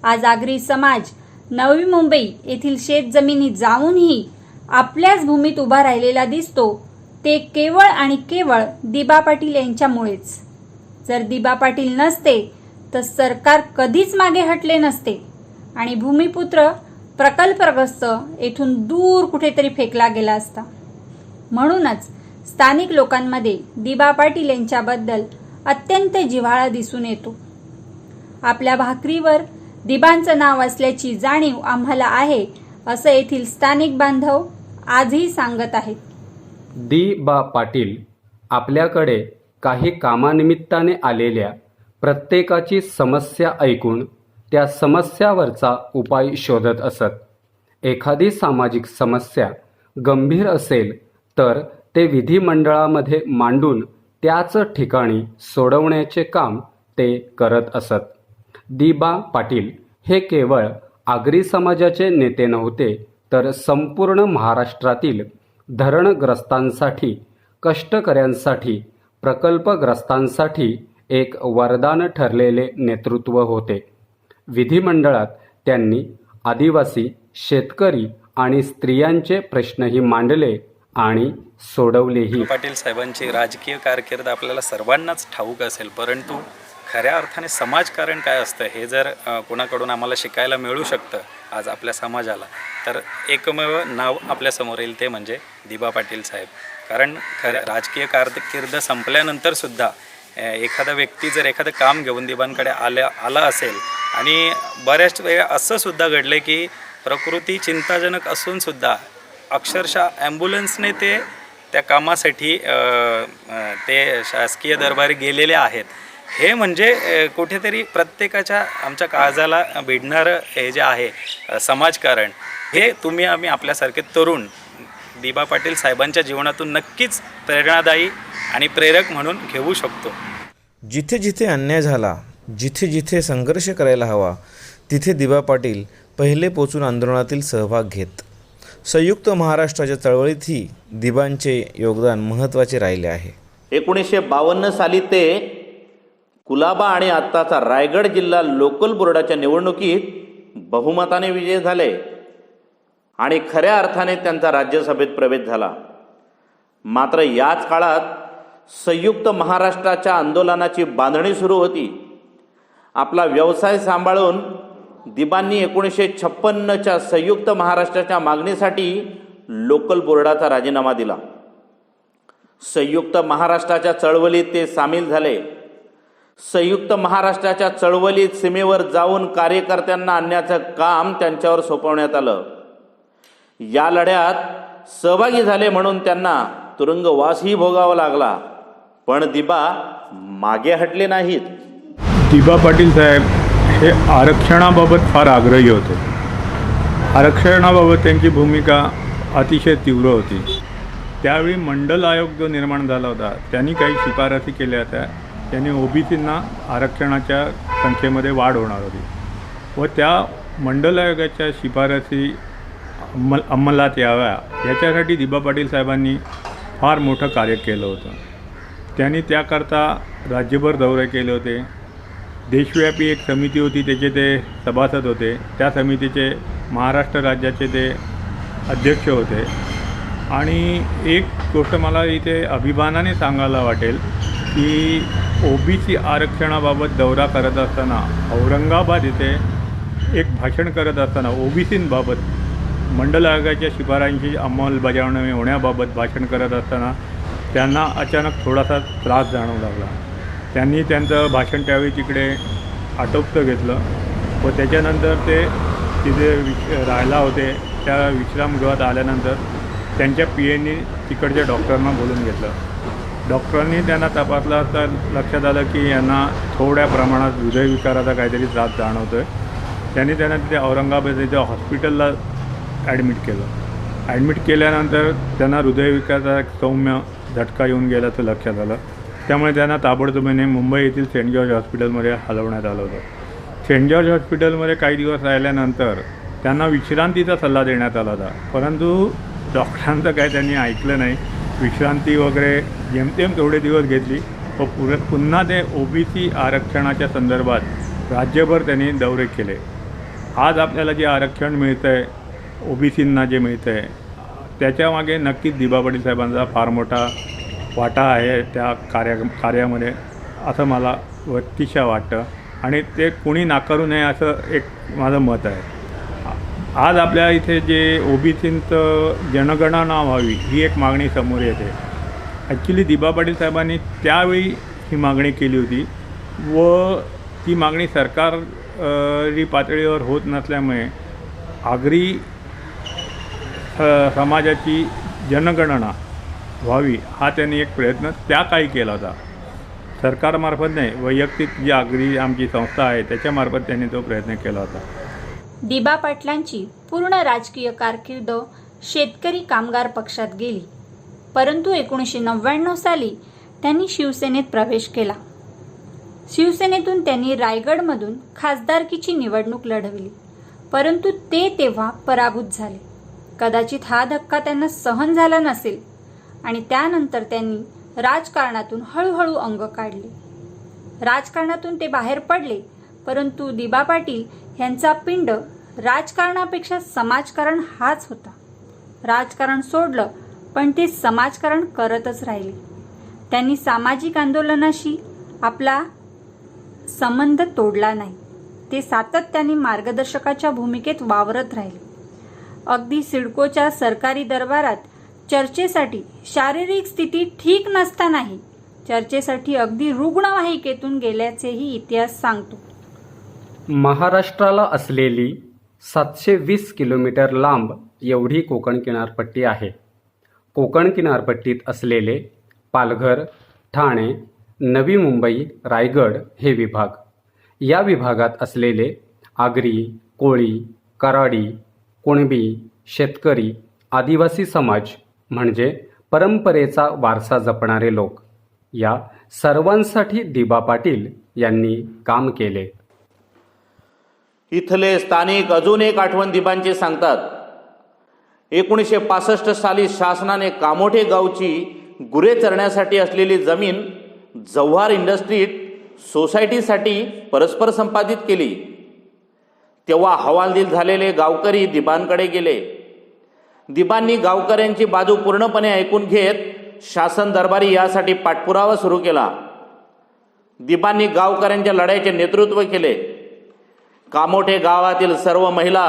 आज आगरी समाज नवी मुंबई येथील शेतजमिनी जाऊनही आपल्याच भूमीत उभा राहिलेला दिसतो, ते केवळ आणि केवळ दिबा पाटील यांच्यामुळेच. जर दिबा पाटील नसते तर सरकार कधीच मागे हटले नसते आणि भूमिपुत्र प्रकल्पग्रस्त येथून दूर कुठेतरी फेकला गेला असता. म्हणूनच स्थानिक लोकांमध्ये दिबा पाटील यांच्याबद्दल अत्यंत जिव्हाळा दिसून येतो. आपल्या भाकरीवर दिबांचं नाव असल्याची जाणीव आम्हाला आहे, असं येथील स्थानिक बांधव आजही सांगत आहेत. दी.बा. पाटील आपल्याकडे काही कामानिमित्ताने आलेल्या प्रत्येकाची समस्या ऐकून त्या समस्यावरचा उपाय शोधत असत. एखादी सामाजिक समस्या गंभीर असेल तर ते विधिमंडळामध्ये मांडून त्याच ठिकाणी सोडवण्याचे काम ते करत असत. दी.बा. पाटील हे केवळ आगरी समाजाचे नेते नव्हते, तर संपूर्ण महाराष्ट्रातील धरणग्रस्तांसाठी, कष्टकऱ्यांसाठी, प्रकल्पग्रस्तांसाठी एक वरदान ठरलेले नेतृत्व होते. विधिमंडळात त्यांनी आदिवासी, शेतकरी आणि स्त्रियांचे प्रश्नही मांडले आणि सोडवलेही. पाटील साहेबांची राजकीय कारकीर्द आपल्याला सर्वांनाच ठाऊक असेल, परंतु खऱ्या अर्थाने समाजकारण काय असतं हे जर कोणाकडून आम्हाला शिकायला मिळू शकतं आज आपल्या समाजाला, तर एकमेव नाव आपल्यासमोर येईल ते म्हणजे दिबा पाटील साहेब. कारण खऱ्या राजकीय कारकीर्द संपल्यानंतरसुद्धा एखादा व्यक्ती जर एखादं काम घेऊन दिबांकडे आला असेल, आणि बऱ्याच वेळा असं सुद्धा घडलं की प्रकृती चिंताजनक असूनसुद्धा अक्षरशः ॲम्ब्युलन्सने ते त्या कामासाठी ते शासकीय दरबारी गेलेले आहेत. हे म्हणजे कुठेतरी प्रत्येकाच्या आमच्या काळजाला भिडणारं हे जे आहे समाजकारण, हे तुम्ही आम्ही आपल्यासारखे तरुण दिबा पाटील साहेबांच्या जीवनातून नक्कीच प्रेरणादायी आणि प्रेरक म्हणून घेऊ शकतो. जिथे जिथे अन्याय झाला, जिथे जिथे संघर्ष करायला हवा, तिथे दिबा पाटील पहिले पोचून आंदोलनातील सहभाग घेत. संयुक्त महाराष्ट्राच्या चळवळीतही दिबांचे योगदान महत्त्वाचे राहिले आहे. 1952 साली ते कुलाबा आणि आत्ताचा रायगड जिल्हा लोकल बोर्डाच्या निवडणुकीत बहुमताने विजय झाले आणि खऱ्या अर्थाने त्यांचा राज्यसभेत प्रवेश झाला. मात्र याच काळात संयुक्त महाराष्ट्राच्या आंदोलनाची बांधणी सुरू होती. आपला व्यवसाय सांभाळून दिबांनी 1956च्या संयुक्त महाराष्ट्राच्या मागणीसाठी लोकल बोर्डाचा राजीनामा दिला. संयुक्त महाराष्ट्राच्या चळवळीत ते सामील झाले. संयुक्त महाराष्ट्राच्या चळवळीत सीमेवर जाऊन कार्यकर्त्यांना आणण्याचं काम त्यांच्यावर सोपवण्यात आलं. या लढ्यात सहभागी झाले म्हणून त्यांना तुरुंगवासही भोगावा लागला, पण दिबा मागे हटले नाहीत. दिबा पाटील साहेब हे आरक्षणाबाबत फार आग्रही होते. आरक्षणाबाबत त्यांची भूमिका अतिशय तीव्र होती. त्यावेळी मंडल आयोग जो निर्माण झाला होता त्यांनी काही शिफारसी केल्या होत्या. त्यांनी ओबीसींना आरक्षणाच्या संख्येमध्ये वाढ होणार होती व त्या मंडल आयोगाच्या शिफारसी अंमलात याव्या याच्यासाठी दिबा पाटील साहेबांनी फार मोठं कार्य केलं होतं. त्यांनी त्याकरता राज्यभर दौरे केले होते. देशव्यापी एक समिती होती, त्याचे ते सभासद होते. त्या समितीचे महाराष्ट्र राज्याचे ते अध्यक्ष होते. आणि एक गोष्ट मला इथे अभिमानाने सांगायला वाटेल की ओबीसी आरक्षणाबाबत दौरा करत असताना औरंगाबाद येथे एक भाषण करत असताना ओबीसींबाबत मंडल आयोगाच्या शिफारशींची अंमलबजावणी होण्याबाबत भाषण करत असताना त्यांना अचानक थोडासा त्रास जाणवू लागला. त्यांनी त्यांचं भाषण त्यावेळी तिकडे आटोपतं घेतलं व त्याच्यानंतर ते तिथे राहायला होते त्या विश्रामगृहात आल्यानंतर त्यांच्या पीएनी तिकडच्या डॉक्टरांना बोलून घेतलं. डॉक्टरांनी त्यांना तपासलं असता लक्षात आलं की यांना थोड्या प्रमाणात हृदयविकाराचा काहीतरी त्रास जाणवतो आहे त्यांनी त्यांना तिथे औरंगाबादच्या हॉस्पिटलला ॲडमिट केलं. ॲडमिट केल्यानंतर त्यांना हृदयविकाराचा एक सौम्य झटका येऊन गेल्याचं लक्षात आलं. त्यामुळे त्यांना ताबडतोबीने मुंबई येथील सेंट जॉर्ज हॉस्पिटलमध्ये हलवण्यात आलं होतं. सेंट जॉर्ज हॉस्पिटलमध्ये काही दिवस राहिल्यानंतर त्यांना विश्रांतीचा सल्ला देण्यात आला होता, परंतु डॉक्टरांचं काय त्यांनी ऐकलं नाही. विश्रांती वगैरे जेमतेम थोडे दिवस घेतली व पुन्हा ते OBC आरक्षणाच्या संदर्भात राज्यभर त्यांनी दौरे केले. आज आपल्याला जे आरक्षण मिळतं आहे, OBCंना जे मिळतं आहे, त्याच्यामागे नक्कीच दिबा पाटील साहेबांचा फार मोठा वाटा आहे त्या कार्यामध्ये, असं मला अतिशय वाटतं आणि ते कुणी नाकारू नये असं एक माझं मत आहे. आज आपल्या इथे जे OBCंचं जनगणना व्हावी ही एक मागणी समोर येते. ॲक्च्युली दिबा पाटील साहेबांनी त्यावेळी ही मागणी केली होती व ती मागणी सरकारी पातळीवर होत नसल्यामुळे आगरी समाजाची जनगणना व्हावी हा त्यांनी एक प्रयत्न त्या काळी केला होता. सरकारमार्फत नाही, वैयक्तिक जी आगरी आमची संस्था आहे त्याच्यामार्फत त्यांनी तो प्रयत्न केला होता. दिबा पाटलांची पूर्ण राजकीय कारकीर्द शेतकरी कामगार पक्षात गेली, परंतु 1999 साली त्यांनी शिवसेनेत प्रवेश केला. शिवसेनेतून त्यांनी रायगडमधून खासदारकीची निवडणूक लढवली, परंतु ते तेव्हा पराभूत झाले. कदाचित हा धक्का त्यांना सहन झाला नसेल आणि त्यानंतर त्यांनी राजकारणातून हळूहळू अंग काढले. राजकारणातून ते बाहेर पडले, परंतु दिबा पाटील यांचा पिंड राजकारणापेक्षा समाजकारण हाच होता. राजकारण सोडलं पण ते समाजकारण करतच राहिले. त्यांनी सामाजिक आंदोलनाशी आपला संबंध तोडला नाही. ते सातत्याने मार्गदर्शकाच्या भूमिकेत वावरत राहिले. अगदी सिडकोच्या सरकारी दरबारात चर्चेसाठी शारीरिक स्थिती ठीक नसतानाही चर्चेसाठी अगदी रुग्णवाहिकेतून गेल्याचेही इतिहास सांगतो. महाराष्ट्राला असलेली 720 किलोमीटर लांब एवढी कोकण किनारपट्टी आहे. कोकण किनारपट्टीत असलेले पालघर, ठाणे, नवी मुंबई, रायगड हे विभाग, या विभागात असलेले आगरी, कोळी, कराडी, कुणबी, शेतकरी, आदिवासी समाज म्हणजे परंपरेचा वारसा जपणारे लोक, या सर्वांसाठी दिबा पाटील यांनी काम केले. इथले स्थानिक अजून एक आठवण दिबांचे सांगतात. 1965 साली शासनाने कामोठे गावची गुरे चरण्यासाठी असलेली जमीन जव्हार इंडस्ट्रीज सोसायटीसाठी परस्पर संपादित केली. तेव्हा हवालदिल झालेले गावकरी दिबांकडे गेले. दिबांनी गावकऱ्यांची बाजू पूर्णपणे ऐकून घेत शासन दरबारी यासाठी पाठपुरावा सुरू केला. दिबांनी गावकऱ्यांच्या लढाईचे नेतृत्व केले. कामोठे गावातील सर्व महिला,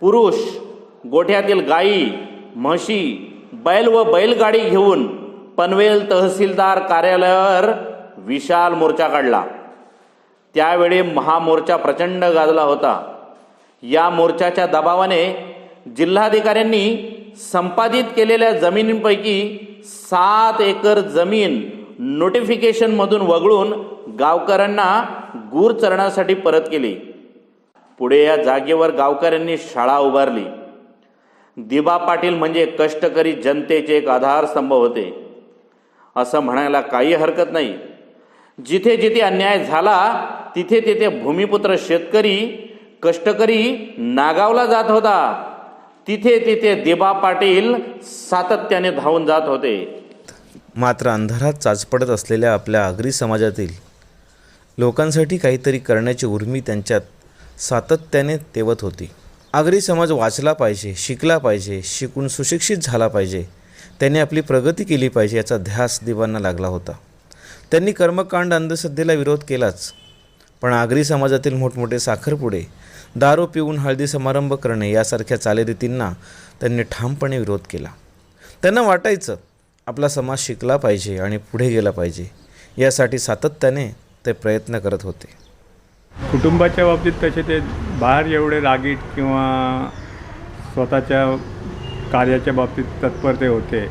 पुरुष, गोठ्यातील गायी, म्हशी, बैल व बैलगाडी घेऊन पनवेल तहसीलदार कार्यालयावर विशाल मोर्चा काढला. त्यावेळी महामोर्चा प्रचंड गाजला होता. या मोर्चाच्या दबावाने जिल्हाधिकाऱ्यांनी संपादित केलेल्या जमिनींपैकी 7 एकर जमीन नोटिफिकेशनमधून वगळून गावकऱ्यांना गुर चरण्यासाठी परत केली. पुढे या जागेवर गावकऱ्यांनी शाळा उभारली. दिबा पाटील म्हणजे कष्टकरी जनतेचे एक आधारस्तंभ होते असं म्हणायला काही हरकत नाही. जिथे जिथे अन्याय झाला तिथे तिथे भूमिपुत्र शेतकरी, कष्टकरी नागावला जात होता. तिथे तिथे दिबा पाटील सातत्याने धावून जात होते. मात्र अंधारात चाचपडत असलेल्या आपल्या आगरी समाजातील लोकांसाठी काहीतरी करण्याची उर्मी त्यांच्यात सातत्याने तेवत होती. आगरी समाज वाचला पाहिजे, शिकला पाहिजे, शिकून सुशिक्षित झाला पाहिजे, त्यांनी आपली प्रगती केली पाहिजे याचा ध्यास दिबांना लागला होता. त्यांनी कर्मकांड अंधश्रद्धेला विरोध केलाच, पण आगरी समाजातील मोठमोठे साखरपुडे, दारू पिऊन हळदी समारंभ करणे यासारख्या चालीरीतींना त्यांनी ठामपणे विरोध केला. त्यांना वाटायचं आपला समाज शिकला पाहिजे आणि पुढे गेला पाहिजे, यासाठी सातत्याने ते प्रयत्न करत होते. कुटुंबाच्या बाबतीत तसे ते बाहेर एवढे रागीट किंवा स्वतःच्या कार्याच्या बाबतीत तत्परते होते,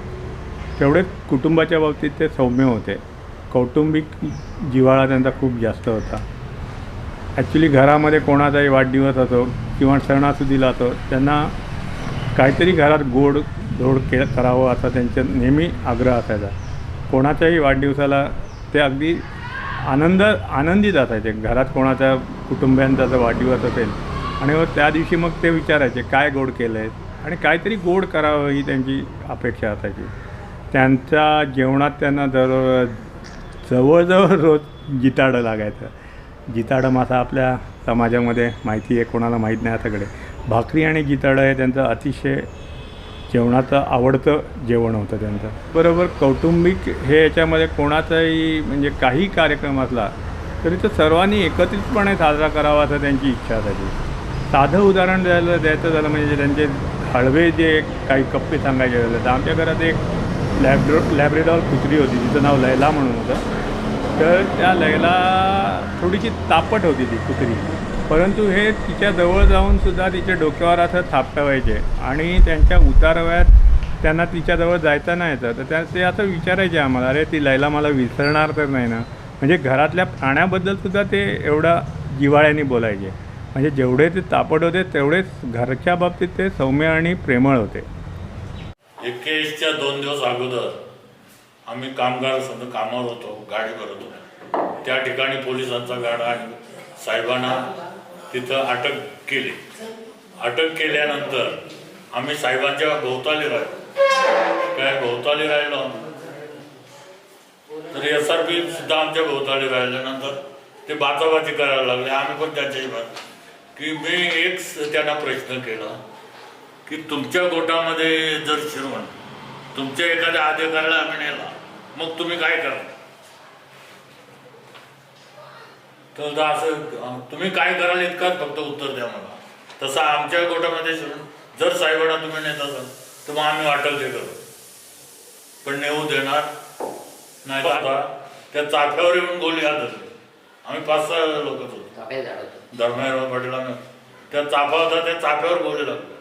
तेवढेच कुटुंबाच्या बाबतीत ते सौम्य होते. कौटुंबिक जिव्हाळा त्यांचा खूप जास्त होता. ॲक्च्युली घरामध्ये कोणाचाही वाढदिवस असो किंवा सणासुदीला असो त्यांना काहीतरी घरात गोड धोड करावं असा त्यांचा नेहमी आग्रह असायचा. कोणाच्याही वाढदिवसाला ते अगदी आनंदित असायचे. घरात कोणाच्या कुटुंबियांचा जर वाढदिवस असेल आणि मग त्या दिवशी मग ते विचारायचे काय गोड केलं आहे आणि काहीतरी गोड करावं ही त्यांची अपेक्षा असायची. त्यांच्या जेवणात त्यांना जवळजवळ रोज जिताडं लागायचं. जिताडं मासा आपल्या समाजामध्ये माहिती आहे, कोणाला माहीत नाही सगळे. भाकरी आणि जिताडं हे त्यांचं अतिशय जेवणाचं आवडतं जेवण होतं त्यांचं. बरोबर कौटुंबिक हे याच्यामध्ये कोणाचाही म्हणजे काही कार्यक्रम असला तरी तो सर्वांनी एकत्रितपणे साजरा करावा असं त्यांची इच्छा असायची. साधं उदाहरण द्यायचं झालं म्हणजे त्यांचे हळवे जे काही कप्पे सांगायचे झाले तर आमच्या घरात एक लॅब्रेडॉर कुत्री होती, तिचं नाव लैला म्हणून होतं. तर त्या लैला थोडीशी तापट होती ती कुत्री, परंतु हे तिच्या जवळ जाऊनसुद्धा तिच्या डोक्यावर असं थापटावायचे आणि त्यांच्या उतारवयात त्यांना तिच्याजवळ जायचं नाही येतं. तर ते असं विचारायचे आम्हाला, अरे ती लैला मला विसरणार तर नाही ना. म्हणजे घरातल्या प्राण्याबद्दलसुद्धा ते एवढा जिव्हाळ्याने बोलायचे. म्हणजे जेवढे ते तापट होते तेवढेच घरच्या बाबतीत ते सौम्य आणि प्रेमळ होते. 21च्या 2 दिवस अगोदर आम्ही कामगार कामावर होतो, गाडी करत होतो. त्या ठिकाणी पोलिसांचा गाडा साहेबांना तिथं अटक केली. अटक केल्यानंतर आम्ही साहेबांच्या भोवताली राहिलो. तर SRP सुद्धा आमच्या भोवताली राहिल्यानंतर ते बाचाबाची करायला लागले. आम्ही पण त्याच्याही की मी एक त्यांना प्रश्न केला की तुमच्या गोटामध्ये जर शिरवण तुमच्या एखाद्या अधिकाऱ्याला आम्ही नेला मग तुम्ही काय करा. तर असं तुम्ही काय कराल इतकाच फक्त उत्तर द्या मला. तसं आमच्या गोटामध्ये शिरून जर साहेबांना तुम्ही नेत असाल तर मग आम्ही अटक करू, पण नेऊ देणार नाही. त्या चाफ्यावर येऊन गोळी हातली. आम्ही 5-6 लोकच होतो. धर्मराव पाटील त्या चाफा होता, त्या चाफ्यावर गोळी लागली.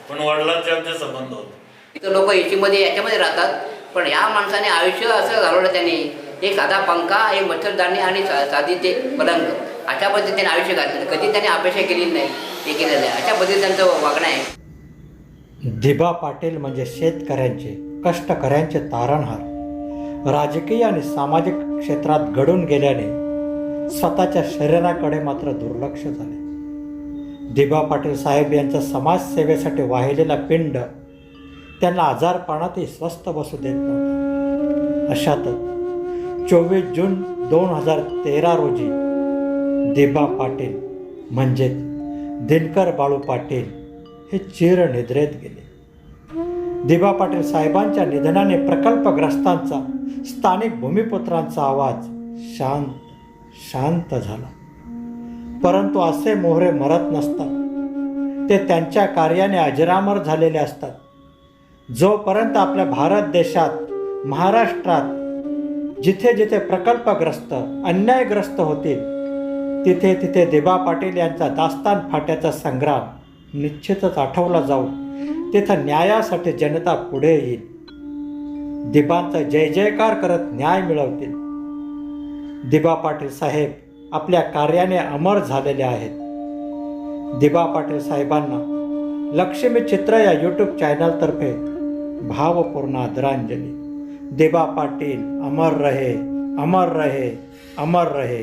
पण वडिलांचे आमचे संबंध होते. लोक एसीमध्ये याच्यामध्ये राहतात, पण या माणसाने आयुष्य असं घालवलं. त्यांनी एक साधा पंखा, एक मच्छरदाणी आणि साधी ते पलंग अशा पद्धतीने आयुष्य घातलं. कधी त्यांनी अपेक्षा केली नाही, ते केलेलं आहे. अशा पद्धतीने त्यांचं वागणं आहे. दिबा पाटील म्हणजे शेतकऱ्यांचे, कष्टकऱ्यांचे तारणहार. राजकीय आणि सामाजिक क्षेत्रात घडून गेल्याने स्वतःच्या शरीराकडे मात्र दुर्लक्ष झाले. दिबा पाटील साहेब यांचा समाजसेवेसाठी वाहिलेला पिंड त्यांना आजारपणातही स्वस्थ बसू देत नव्हता. अशातच 24 जून 2013 रोजी दिबा पाटील म्हणजेच दिनकर बाळू पाटील हे चिरनिद्रेत गेले. दिबा पाटील साहेबांच्या निधनाने प्रकल्पग्रस्तांचा, स्थानिक भूमिपुत्रांचा आवाज शांत झाला. परंतु असे मोहरे मरत नसतात, ते त्यांच्या कार्याने अजरामर झालेले असतात. जोपर्यंत आपल्या भारत देशात, महाराष्ट्रात जिथे जिथे प्रकल्पग्रस्त, अन्यायग्रस्त होतील तिथे तिथे दिबा पाटील यांचा दास्तान फाट्याचा संग्राम निश्चितच आठवला जाऊन तिथं न्यायासाठी जनता पुढे येईल. दिबांचा जय जयकार करत न्याय मिळवतील. दिबा पाटील साहेब आपल्या कार्याने अमर झालेले आहेत. दिबा पाटील साहेबांना लक्ष्मी चित्र या यूट्यूब चॅनलतर्फे भावपूर्ण आदरांजली. दिबा पाटील अमर रहे, अमर रहे, अमर रहे.